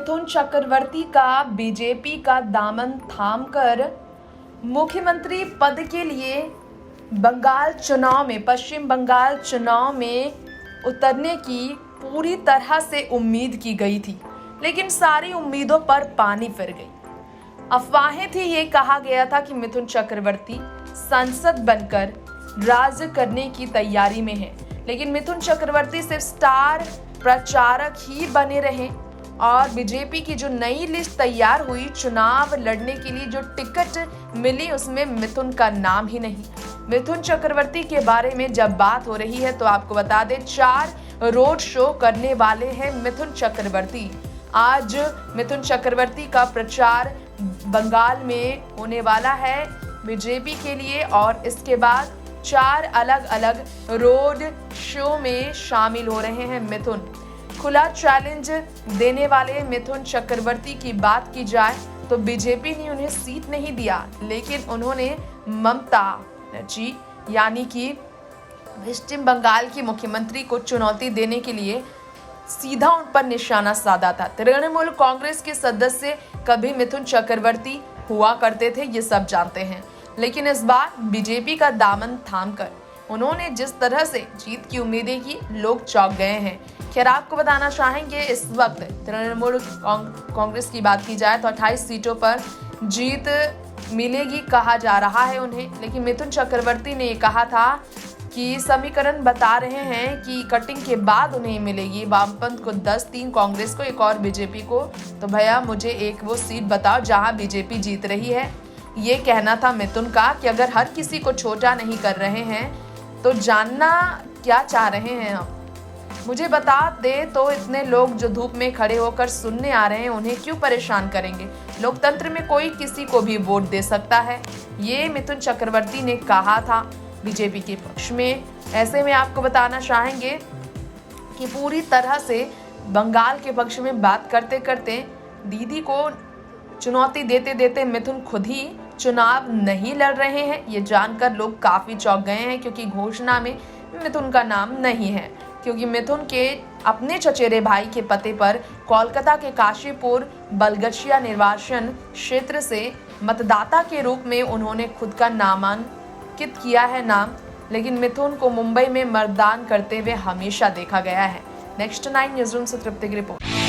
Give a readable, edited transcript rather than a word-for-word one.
मिथुन चक्रवर्ती का बीजेपी का दामन थामकर मुख्यमंत्री पद के लिए पश्चिम बंगाल चुनाव में उतरने की पूरी तरह से उम्मीद की गई थी, लेकिन सारी उम्मीदों पर पानी फिर गई। अफवाहें थी, ये कहा गया था कि मिथुन चक्रवर्ती सांसद बनकर राज करने की तैयारी में है, लेकिन मिथुन चक्रवर्ती सिर्फ स्टार प्रचारक ही बने रहे और बीजेपी की जो नई लिस्ट तैयार हुई, चुनाव लड़ने के लिए जो टिकट मिली, उसमें मिथुन का नाम ही नहीं। मिथुन चक्रवर्ती के बारे में जब बात हो रही है तो आपको बता दें 4 रोड शो करने वाले हैं मिथुन चक्रवर्ती। आज मिथुन चक्रवर्ती का प्रचार बंगाल में होने वाला है बीजेपी के लिए और इसके बाद 4 अलग अलग रोड शो में शामिल हो रहे हैं मिथुन। खुला चैलेंज देने वाले मिथुन चक्रवर्ती की बात की जाए तो बीजेपी ने उन्हें सीट नहीं दिया, लेकिन उन्होंने ममता बनर्जी यानी कि पश्चिम बंगाल की मुख्यमंत्री को चुनौती देने के लिए सीधा उन पर निशाना साधा था। तृणमूल कांग्रेस के सदस्य कभी मिथुन चक्रवर्ती हुआ करते थे, ये सब जानते हैं, लेकिन इस बार बीजेपी का दामन थामकर उन्होंने जिस तरह से जीत की उम्मीदें की, लोग चौंक गए हैं। खैर, आपको बताना चाहेंगे इस वक्त तृणमूल कांग्रेस की बात की जाए तो 28 सीटों पर जीत मिलेगी कहा जा रहा है उन्हें, लेकिन मिथुन चक्रवर्ती ने कहा था कि समीकरण बता रहे हैं कि कटिंग के बाद उन्हें मिलेगी, वामपंथ को 10, 3 कांग्रेस को, एक और बीजेपी को। तो भैया मुझे एक वो सीट बताओ जहां बीजेपी जीत रही है। ये कहना था मिथुन का कि अगर हर किसी को छोटा नहीं कर रहे हैं तो जानना क्या चाह रहे हैं हम, मुझे बता दे। तो इतने लोग जो धूप में खड़े होकर सुनने आ रहे हैं, उन्हें क्यों परेशान करेंगे? लोकतंत्र में कोई किसी को भी वोट दे सकता है, ये मिथुन चक्रवर्ती ने कहा था बीजेपी के पक्ष में। ऐसे में आपको बताना चाहेंगे कि पूरी तरह से बंगाल के पक्ष में बात करते करते दीदी को चुनौती देते देते मिथुन खुद ही चुनाव नहीं लड़ रहे हैं। ये जानकर लोग काफी चौंक गए हैं, क्योंकि घोषणा में मिथुन का नाम नहीं है, क्योंकि मिथुन के अपने चचेरे भाई के पते पर कोलकाता के काशीपुर बलगछिया निर्वाचन क्षेत्र से मतदाता के रूप में उन्होंने खुद का नामांकित किया है नाम, लेकिन मिथुन को मुंबई में मतदान करते हुए हमेशा देखा गया है। नेक्स्ट 9 न्यूज़ रूम से तृप्ति की रिपोर्ट।